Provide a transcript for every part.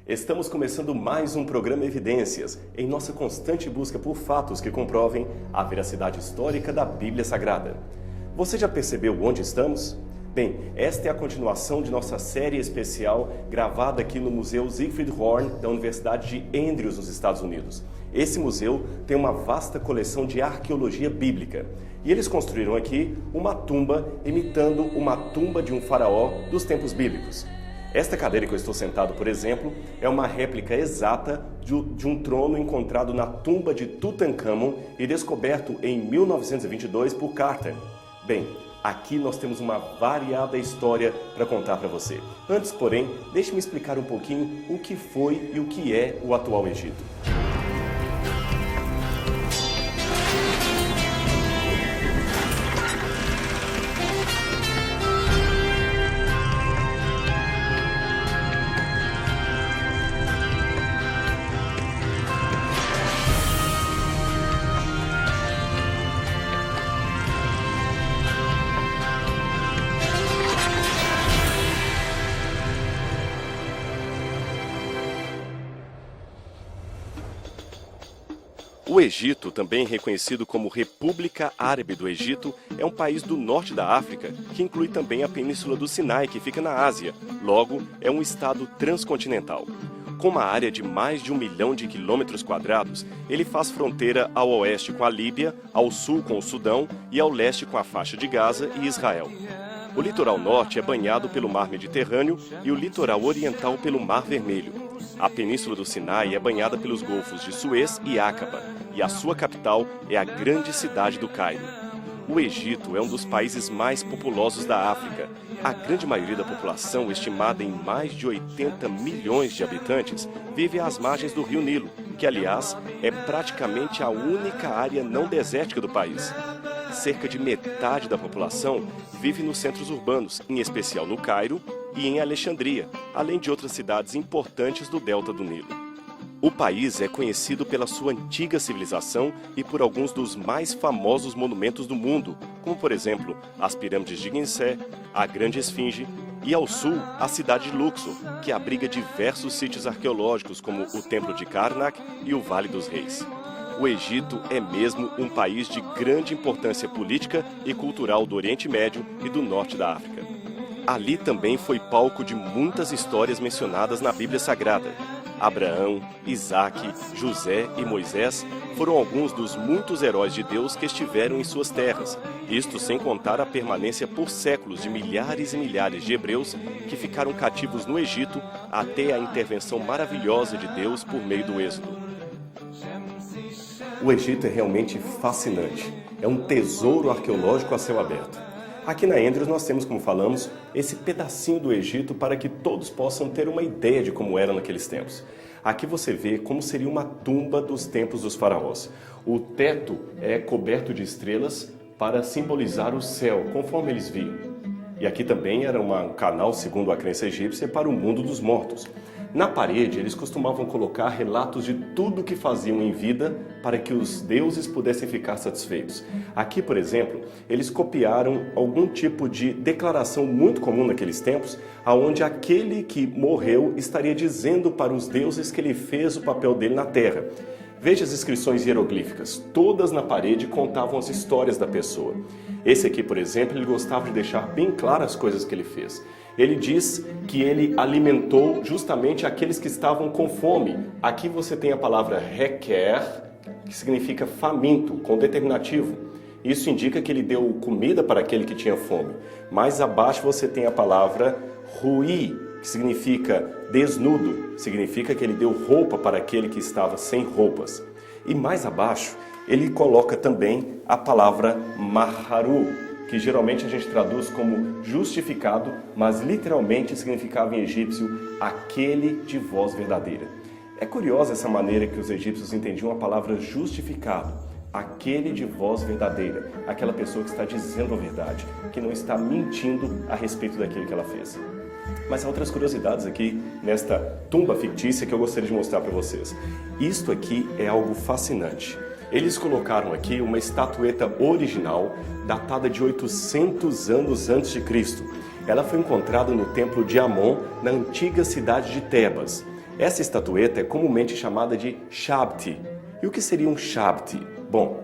Estamos começando mais um programa Evidências, em nossa constante busca por fatos que comprovem a veracidade histórica da Bíblia Sagrada. Você já percebeu onde estamos? Bem, esta é a continuação de nossa série especial gravada aqui no Museu Siegfried Horn da Universidade de Andrews, nos Estados Unidos. Esse museu tem uma vasta coleção de arqueologia bíblica e eles construíram aqui uma tumba imitando uma tumba de um faraó dos tempos bíblicos. Esta cadeira que eu estou sentado, por exemplo, é uma réplica exata de um trono encontrado na tumba de Tutankhamon e descoberto em 1922 por Carter. Bem, aqui nós temos uma variada história para contar para você. Antes, porém, deixe-me explicar um pouquinho o que foi e o que é o atual Egito. O Egito, também reconhecido como República Árabe do Egito, é um país do norte da África, que inclui também a Península do Sinai, que fica na Ásia. Logo, é um estado transcontinental. Com uma área de mais de 1 milhão de quilômetros quadrados, ele faz fronteira ao oeste com a Líbia, ao sul com o Sudão e ao leste com a faixa de Gaza e Israel. O litoral norte é banhado pelo Mar Mediterrâneo e o litoral oriental pelo Mar Vermelho. A Península do Sinai é banhada pelos golfos de Suez e Aqaba, e a sua capital é a grande cidade do Cairo. O Egito é um dos países mais populosos da África. A grande maioria da população, estimada em mais de 80 milhões de habitantes, vive às margens do rio Nilo, que, aliás, é praticamente a única área não desértica do país. Cerca de metade da população vive nos centros urbanos, em especial no Cairo e em Alexandria, além de outras cidades importantes do delta do Nilo. O país é conhecido pela sua antiga civilização e por alguns dos mais famosos monumentos do mundo, como, por exemplo, as pirâmides de Ginsé, a Grande Esfinge e, ao sul, a cidade de Luxor, que abriga diversos sítios arqueológicos, como o Templo de Karnak e o Vale dos Reis. O Egito é mesmo um país de grande importância política e cultural do Oriente Médio e do norte da África. Ali também foi palco de muitas histórias mencionadas na Bíblia Sagrada. Abraão, Isaque, José e Moisés foram alguns dos muitos heróis de Deus que estiveram em suas terras, isto sem contar a permanência por séculos de milhares e milhares de hebreus que ficaram cativos no Egito até a intervenção maravilhosa de Deus por meio do Êxodo. O Egito é realmente fascinante. É um tesouro arqueológico a céu aberto. Aqui na Andrews nós temos, como falamos, esse pedacinho do Egito para que todos possam ter uma ideia de como era naqueles tempos. Aqui você vê como seria uma tumba dos tempos dos faraós. O teto é coberto de estrelas para simbolizar o céu, conforme eles viam. E aqui também era um canal, segundo a crença egípcia, para o mundo dos mortos. Na parede, eles costumavam colocar relatos de tudo o que faziam em vida para que os deuses pudessem ficar satisfeitos. Aqui, por exemplo, eles copiaram algum tipo de declaração muito comum naqueles tempos, onde aquele que morreu estaria dizendo para os deuses que ele fez o papel dele na terra. Veja as inscrições hieroglíficas, todas na parede contavam as histórias da pessoa. Esse aqui, por exemplo, ele gostava de deixar bem claras as coisas que ele fez. Ele diz que ele alimentou justamente aqueles que estavam com fome. Aqui você tem a palavra requer, que significa faminto, com determinativo. Isso indica que ele deu comida para aquele que tinha fome. Mais abaixo você tem a palavra rui, que significa desnudo, significa que ele deu roupa para aquele que estava sem roupas. E mais abaixo ele coloca também a palavra maharu, que geralmente a gente traduz como justificado, mas literalmente significava em egípcio aquele de voz verdadeira. É curiosa essa maneira que os egípcios entendiam a palavra justificado, aquele de voz verdadeira, aquela pessoa que está dizendo a verdade, que não está mentindo a respeito daquilo que ela fez. Mas há outras curiosidades aqui nesta tumba fictícia que eu gostaria de mostrar para vocês. Isto aqui é algo fascinante. Eles colocaram aqui uma estatueta original datada de 800 anos antes de Cristo. Ela foi encontrada no templo de Amon, na antiga cidade de Tebas. Essa estatueta é comumente chamada de Shabti. E o que seria um Shabti? Bom,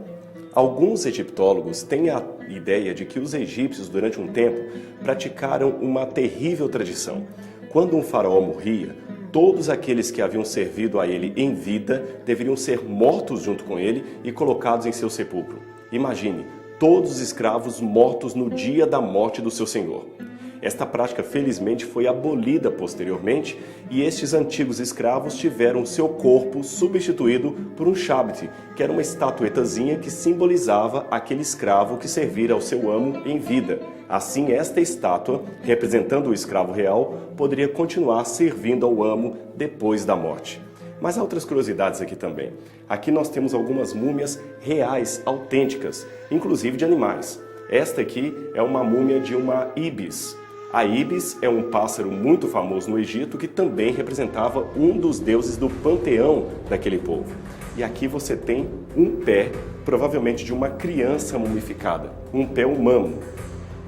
alguns egiptólogos têm a ideia de que os egípcios, durante um tempo, praticaram uma terrível tradição. Quando um faraó morria, todos aqueles que haviam servido a ele em vida deveriam ser mortos junto com ele e colocados em seu sepulcro. Imagine, todos os escravos mortos no dia da morte do seu senhor. Esta prática, felizmente, foi abolida posteriormente e estes antigos escravos tiveram seu corpo substituído por um shabti, que era uma estatuetazinha que simbolizava aquele escravo que servira ao seu amo em vida. Assim, esta estátua, representando o escravo real, poderia continuar servindo ao amo depois da morte. Mas há outras curiosidades aqui também. Aqui nós temos algumas múmias reais, autênticas, inclusive de animais. Esta aqui é uma múmia de uma ibis. A ibis é um pássaro muito famoso no Egito que também representava um dos deuses do panteão daquele povo. E aqui você tem um pé, provavelmente de uma criança mumificada, um pé humano.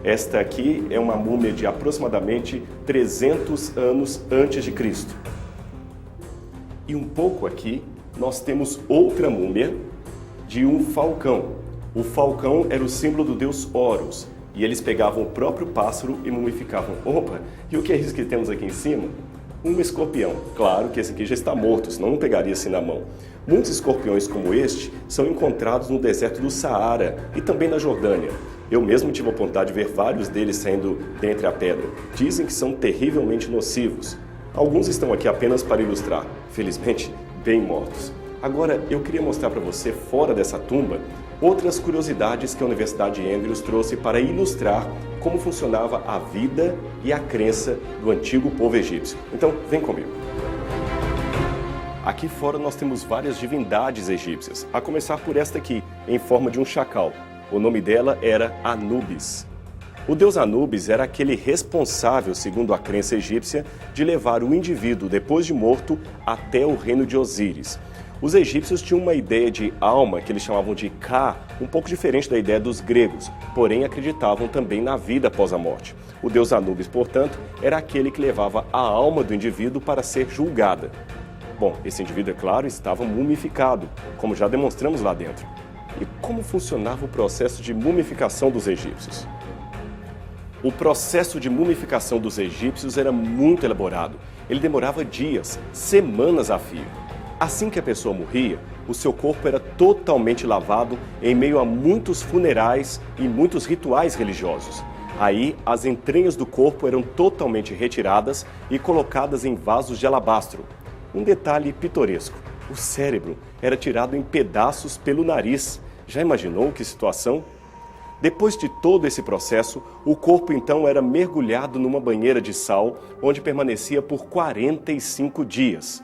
Esta aqui é uma múmia de aproximadamente 300 anos antes de Cristo. E um pouco aqui nós temos outra múmia de um falcão. O falcão era o símbolo do deus Horus. E eles pegavam o próprio pássaro e mumificavam. Opa, e o que é isso que temos aqui em cima? Um escorpião. Claro que esse aqui já está morto, senão não pegaria assim na mão. Muitos escorpiões como este são encontrados no deserto do Saara e também na Jordânia. Eu mesmo tive a oportunidade de ver vários deles saindo dentre a pedra. Dizem que são terrivelmente nocivos. Alguns estão aqui apenas para ilustrar, felizmente bem mortos. Agora, eu queria mostrar para você, fora dessa tumba, outras curiosidades que a Universidade de Andrews trouxe para ilustrar como funcionava a vida e a crença do antigo povo egípcio. Então, vem comigo. Aqui fora nós temos várias divindades egípcias, a começar por esta aqui, em forma de um chacal. O nome dela era Anubis. O deus Anubis era aquele responsável, segundo a crença egípcia, de levar o indivíduo, depois de morto, até o reino de Osíris. Os egípcios tinham uma ideia de alma que eles chamavam de Ka, um pouco diferente da ideia dos gregos, porém acreditavam também na vida após a morte. O deus Anubis, portanto, era aquele que levava a alma do indivíduo para ser julgada. Bom, esse indivíduo, é claro, estava mumificado, como já demonstramos lá dentro. E como funcionava o processo de mumificação dos egípcios? O processo de mumificação dos egípcios era muito elaborado. Ele demorava dias, semanas a fio. Assim que a pessoa morria, o seu corpo era totalmente lavado em meio a muitos funerais e muitos rituais religiosos. Aí, as entranhas do corpo eram totalmente retiradas e colocadas em vasos de alabastro. Um detalhe pitoresco, o cérebro era tirado em pedaços pelo nariz. Já imaginou que situação? Depois de todo esse processo, o corpo então era mergulhado numa banheira de sal, onde permanecia por 45 dias.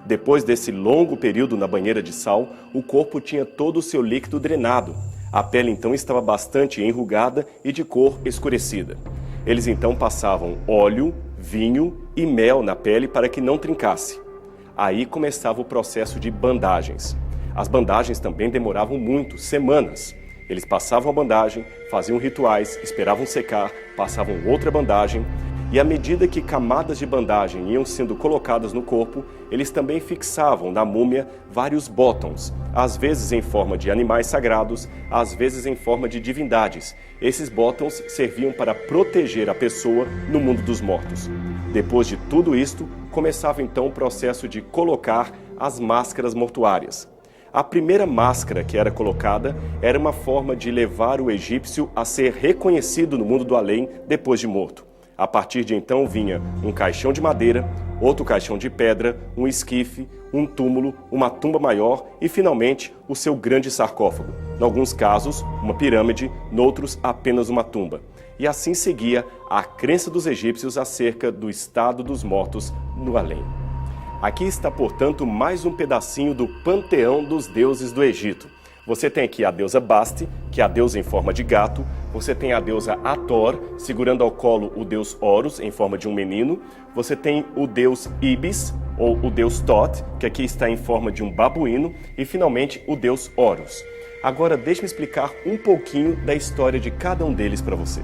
Depois desse longo período na banheira de sal, o corpo tinha todo o seu líquido drenado. A pele então estava bastante enrugada e de cor escurecida. Eles então passavam óleo, vinho e mel na pele para que não trincasse. Aí começava o processo de bandagens. As bandagens também demoravam muito, semanas. Eles passavam a bandagem, faziam rituais, esperavam secar, passavam outra bandagem. E à medida que camadas de bandagem iam sendo colocadas no corpo, eles também fixavam na múmia vários botões, às vezes em forma de animais sagrados, às vezes em forma de divindades. Esses botões serviam para proteger a pessoa no mundo dos mortos. Depois de tudo isto, começava então o processo de colocar as máscaras mortuárias. A primeira máscara que era colocada era uma forma de levar o egípcio a ser reconhecido no mundo do além depois de morto. A partir de então vinha um caixão de madeira, outro caixão de pedra, um esquife, um túmulo, uma tumba maior e, finalmente, o seu grande sarcófago. Em alguns casos, uma pirâmide, noutros, apenas uma tumba. E assim seguia a crença dos egípcios acerca do estado dos mortos no além. Aqui está, portanto, mais um pedacinho do panteão dos deuses do Egito. Você tem aqui a deusa Basti, que é a deusa em forma de gato. Você tem a deusa Hathor, segurando ao colo o deus Horus, em forma de um menino. Você tem o deus Ibis, ou o deus Thoth, que aqui está em forma de um babuíno. E, finalmente, o deus Horus. Agora, deixe-me explicar um pouquinho da história de cada um deles para você.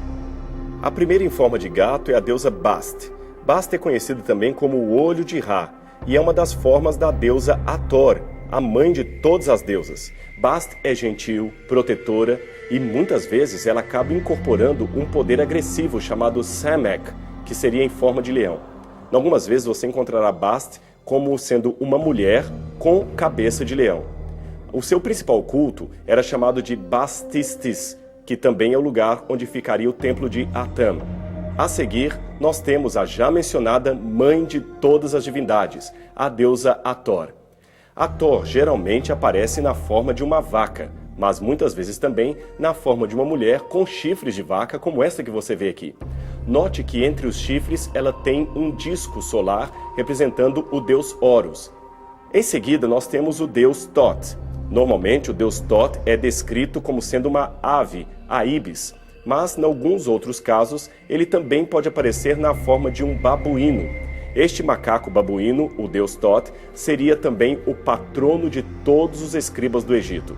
A primeira em forma de gato é a deusa Bast. Bast é conhecida também como o olho de Ra. e é uma das formas da deusa Hathor, a mãe de todas as deusas. Bast é gentil, protetora e muitas vezes ela acaba incorporando um poder agressivo chamado Samek, que seria em forma de leão. Algumas vezes você encontrará Bast como sendo uma mulher com cabeça de leão. O seu principal culto era chamado de Bastistis, que também é o lugar onde ficaria o templo de Atum. A seguir, nós temos a já mencionada mãe de todas as divindades, a deusa Hathor. Hathor geralmente aparece na forma de uma vaca, mas muitas vezes também na forma de uma mulher com chifres de vaca, como esta que você vê aqui. Note que entre os chifres ela tem um disco solar representando o deus Horus. Em seguida, nós temos o deus Thoth. Normalmente, o deus Thoth é descrito como sendo uma ave, a ibis, mas, em alguns outros casos, ele também pode aparecer na forma de um babuíno. Este macaco babuíno, o deus Thoth, seria também o patrono de todos os escribas do Egito.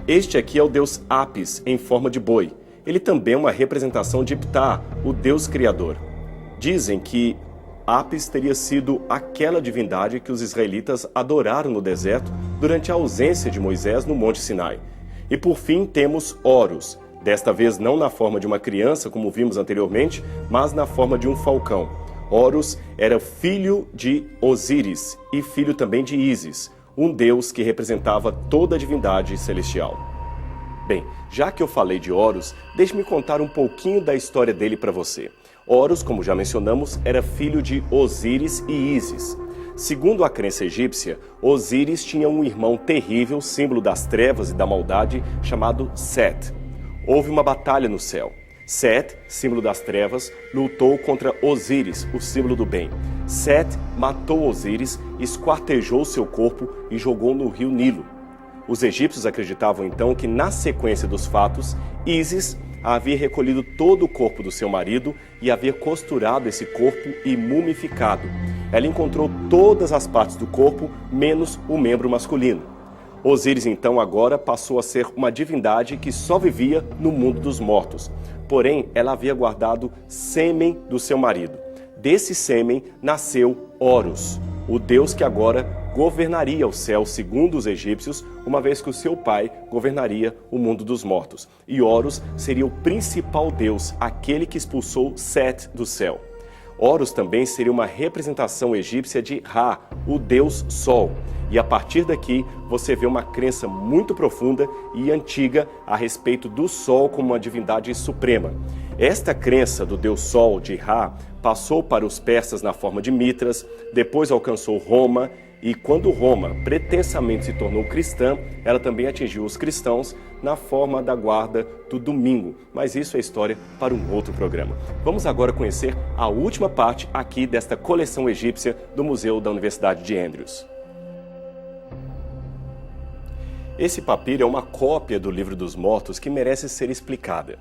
Este aqui é o deus Apis, em forma de boi. Ele também é uma representação de Ptah, o deus criador. Dizem que Apis teria sido aquela divindade que os israelitas adoraram no deserto durante a ausência de Moisés no Monte Sinai. E por fim temos Horus, desta vez não na forma de uma criança, como vimos anteriormente, mas na forma de um falcão. Horus era filho de Osíris e filho também de Ísis, um deus que representava toda a divindade celestial. Bem, já que eu falei de Horus, deixe-me contar um pouquinho da história dele para você. Horus, como já mencionamos, era filho de Osíris e Ísis. Segundo a crença egípcia, Osíris tinha um irmão terrível, símbolo das trevas e da maldade, chamado Set. Houve uma batalha no céu. Set, símbolo das trevas, lutou contra Osíris, o símbolo do bem. Set matou Osíris, esquartejou seu corpo e jogou no rio Nilo. Os egípcios acreditavam então que, na sequência dos fatos, Ísis havia recolhido todo o corpo do seu marido e havia costurado esse corpo e mumificado. Ela encontrou todas as partes do corpo, menos o membro masculino. Osíris então agora passou a ser uma divindade que só vivia no mundo dos mortos. Porém, ela havia guardado sêmen do seu marido. Desse sêmen nasceu Horus, o deus que agora governaria o céu segundo os egípcios, uma vez que o seu pai governaria o mundo dos mortos. E Horus seria o principal deus, aquele que expulsou Set do céu. Horus também seria uma representação egípcia de Ra, o deus Sol. E a partir daqui você vê uma crença muito profunda e antiga a respeito do Sol como uma divindade suprema. Esta crença do deus Sol, de Ra, passou para os persas na forma de Mitras, depois alcançou Roma, e quando Roma pretensamente se tornou cristã, ela também atingiu os cristãos na forma da guarda do domingo. Mas isso é história para um outro programa. Vamos agora conhecer a última parte aqui desta coleção egípcia do Museu da Universidade de Andrews. Esse papiro é uma cópia do Livro dos Mortos que merece ser explicada.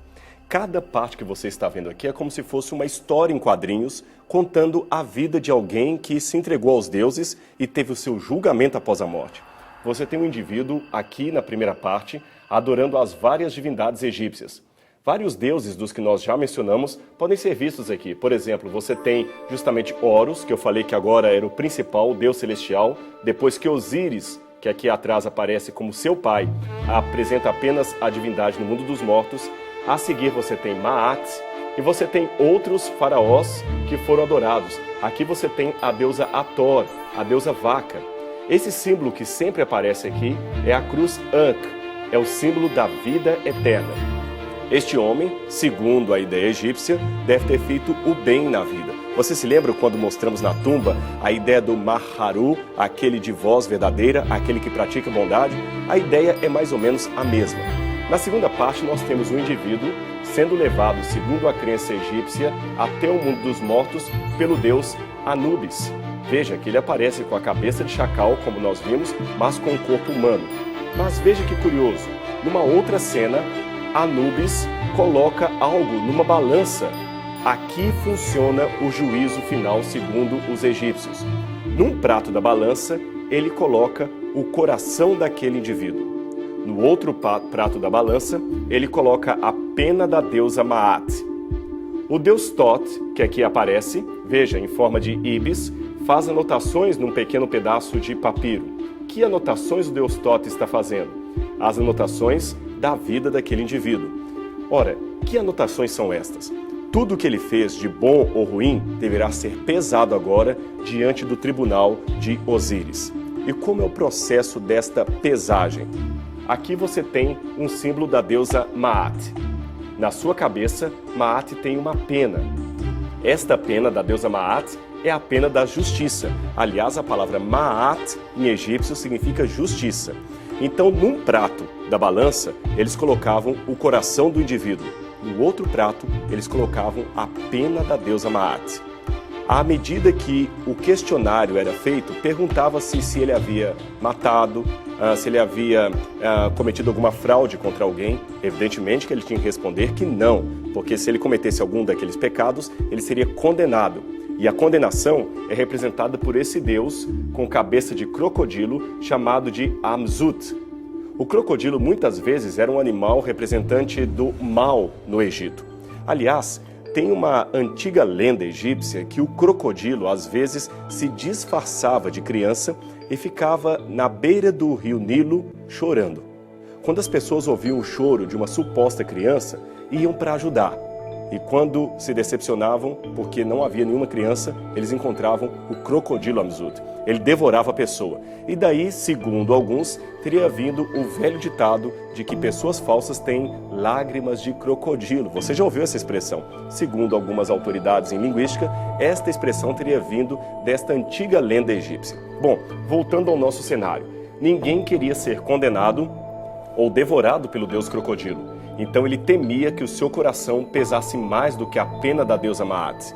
Cada parte que você está vendo aqui é como se fosse uma história em quadrinhos contando a vida de alguém que se entregou aos deuses e teve o seu julgamento após a morte. Você tem um indivíduo aqui na primeira parte adorando as várias divindades egípcias. Vários deuses dos que nós já mencionamos podem ser vistos aqui. Por exemplo, você tem justamente Horus, que eu falei que agora era o principal deus celestial, depois que Osíris, que aqui atrás aparece como seu pai, apresenta apenas a divindade no mundo dos mortos. A seguir você tem Maat e você tem outros faraós que foram adorados. Aqui você tem a deusa Hathor, a deusa vaca. Esse símbolo que sempre aparece aqui é a cruz Ankh, é o símbolo da vida eterna. Este homem, segundo a ideia egípcia, deve ter feito o bem na vida. Você se lembra quando mostramos na tumba a ideia do Maharu, aquele de voz verdadeira, aquele que pratica bondade? A ideia é mais ou menos a mesma. Na segunda parte, nós temos um indivíduo sendo levado, segundo a crença egípcia, até o mundo dos mortos pelo deus Anubis. Veja que ele aparece com a cabeça de chacal, como nós vimos, mas com o corpo humano. Mas veja que curioso, numa outra cena, Anubis coloca algo numa balança. Aqui funciona o juízo final segundo os egípcios. Num prato da balança, ele coloca o coração daquele indivíduo. No outro prato da balança, ele coloca a pena da deusa Maat. O deus Thoth, que aqui aparece, veja, em forma de ibis, faz anotações num pequeno pedaço de papiro. Que anotações o deus Tote está fazendo? As anotações da vida daquele indivíduo. Ora, que anotações são estas? Tudo o que ele fez de bom ou ruim deverá ser pesado agora diante do tribunal de Osíris. E como é o processo desta pesagem? Aqui você tem um símbolo da deusa Maat. Na sua cabeça, Maat tem uma pena. Esta pena da deusa Maat é a pena da justiça. Aliás, a palavra Maat em egípcio significa justiça. Então, num prato da balança, eles colocavam o coração do indivíduo. No outro prato, eles colocavam a pena da deusa Maat. À medida que o questionário era feito, perguntava-se se ele havia matado, se ele havia cometido alguma fraude contra alguém. Evidentemente que ele tinha que responder que não, porque se ele cometesse algum daqueles pecados, ele seria condenado. E a condenação é representada por esse deus com cabeça de crocodilo chamado de Amzut. O crocodilo muitas vezes era um animal representante do mal no Egito. Aliás, tem uma antiga lenda egípcia que o crocodilo às vezes se disfarçava de criança e ficava na beira do rio Nilo chorando. Quando as pessoas ouviam o choro de uma suposta criança, iam para ajudar. E quando se decepcionavam, porque não havia nenhuma criança, eles encontravam o crocodilo Amzut. Ele devorava a pessoa. E daí, segundo alguns, teria vindo o velho ditado de que pessoas falsas têm lágrimas de crocodilo. Você já ouviu essa expressão? Segundo algumas autoridades em linguística, esta expressão teria vindo desta antiga lenda egípcia. Bom, voltando ao nosso cenário. Ninguém queria ser condenado ou devorado pelo deus crocodilo. Então ele temia que o seu coração pesasse mais do que a pena da deusa Maat.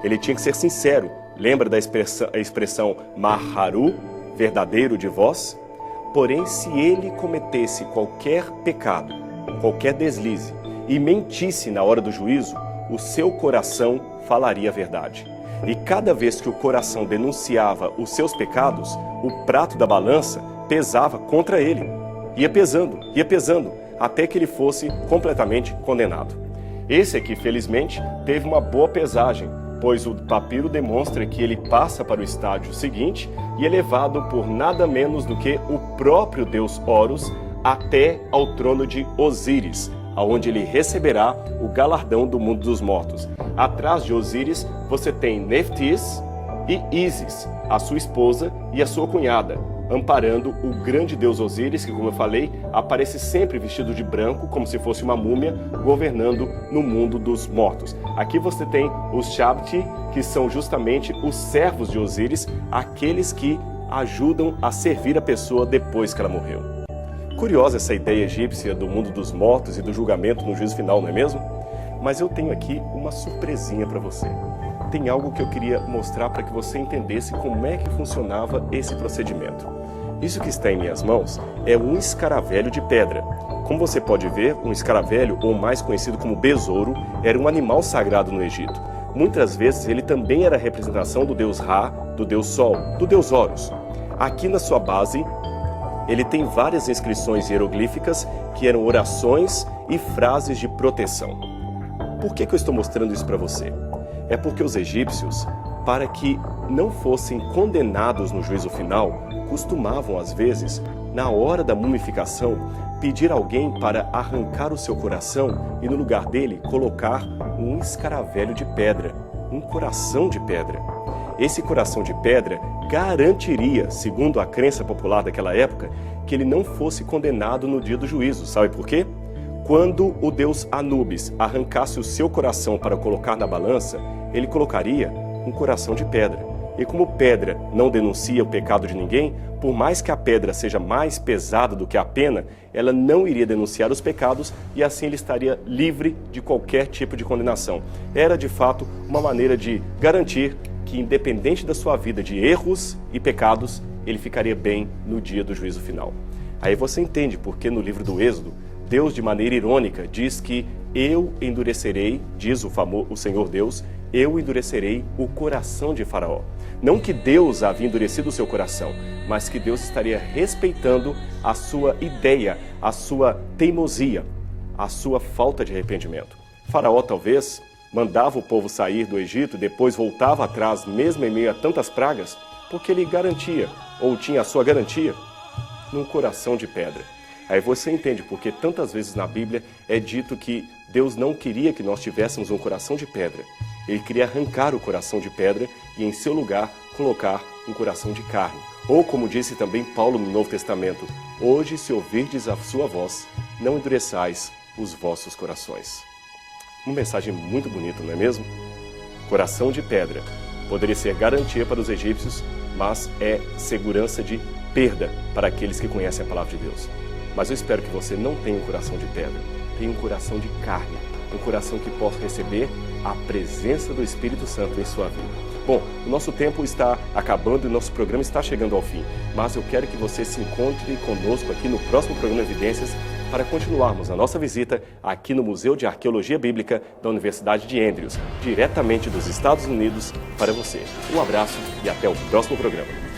Ele tinha que ser sincero. Lembra da expressão Maharu, verdadeiro de vós? Porém, se ele cometesse qualquer pecado, qualquer deslize, e mentisse na hora do juízo, o seu coração falaria a verdade. E cada vez que o coração denunciava os seus pecados, o prato da balança pesava contra ele. Ia pesando, até que ele fosse completamente condenado. Esse aqui, felizmente, teve uma boa pesagem, pois o papiro demonstra que ele passa para o estágio seguinte e é levado por nada menos do que o próprio deus Horus até ao trono de Osíris, aonde ele receberá o galardão do mundo dos mortos. Atrás de Osíris, você tem Neftis e Ísis, a sua esposa e a sua cunhada, amparando o grande deus Osíris, que, como eu falei, aparece sempre vestido de branco, como se fosse uma múmia, governando no mundo dos mortos. Aqui você tem os Shabti, que são justamente os servos de Osíris, aqueles que ajudam a servir a pessoa depois que ela morreu. Curiosa essa ideia egípcia do mundo dos mortos e do julgamento no juízo final, não é mesmo? Mas eu tenho aqui uma surpresinha para você. Tem algo que eu queria mostrar para que você entendesse como é que funcionava esse procedimento. Isso que está em minhas mãos é um escaravelho de pedra. Como você pode ver, um escaravelho, ou mais conhecido como besouro, era um animal sagrado no Egito. Muitas vezes ele também era a representação do deus Ra, do deus Sol, do deus Horus. Aqui na sua base, ele tem várias inscrições hieroglíficas que eram orações e frases de proteção. Por que eu estou mostrando isso para você? É porque os egípcios, para que não fossem condenados no juízo final, costumavam, às vezes, na hora da mumificação, pedir alguém para arrancar o seu coração e, no lugar dele, colocar um escaravelho de pedra, um coração de pedra. Esse coração de pedra garantiria, segundo a crença popular daquela época, que ele não fosse condenado no dia do juízo. Sabe por quê? Quando o deus Anubis arrancasse o seu coração para colocar na balança, ele colocaria um coração de pedra. E como pedra não denuncia o pecado de ninguém, por mais que a pedra seja mais pesada do que a pena, ela não iria denunciar os pecados e assim ele estaria livre de qualquer tipo de condenação. Era, de fato, uma maneira de garantir que, independente da sua vida de erros e pecados, ele ficaria bem no dia do juízo final. Aí você entende porque no livro do Êxodo, Deus, de maneira irônica, diz que eu endurecerei, diz o Senhor Deus, eu endurecerei o coração de Faraó. Não que Deus havia endurecido o seu coração, mas que Deus estaria respeitando a sua ideia, a sua teimosia, a sua falta de arrependimento. Faraó talvez mandava o povo sair do Egito e depois voltava atrás, mesmo em meio a tantas pragas? Porque ele garantia, ou tinha a sua garantia, num coração de pedra. Aí você entende porque tantas vezes na Bíblia é dito que Deus não queria que nós tivéssemos um coração de pedra. Ele queria arrancar o coração de pedra e em seu lugar colocar um coração de carne. Ou como disse também Paulo no Novo Testamento, hoje se ouvirdes a sua voz, não endureçais os vossos corações. Uma mensagem muito bonita, não é mesmo? Coração de pedra. Poderia ser garantia para os egípcios, mas é segurança de perda para aqueles que conhecem a palavra de Deus. Mas eu espero que você não tenha um coração de pedra, tenha um coração de carne, um coração que possa receber a presença do Espírito Santo em sua vida. Bom, o nosso tempo está acabando e o nosso programa está chegando ao fim, mas eu quero que você se encontre conosco aqui no próximo programa Evidências para continuarmos a nossa visita aqui no Museu de Arqueologia Bíblica da Universidade de Andrews, diretamente dos Estados Unidos para você. Um abraço e até o próximo programa.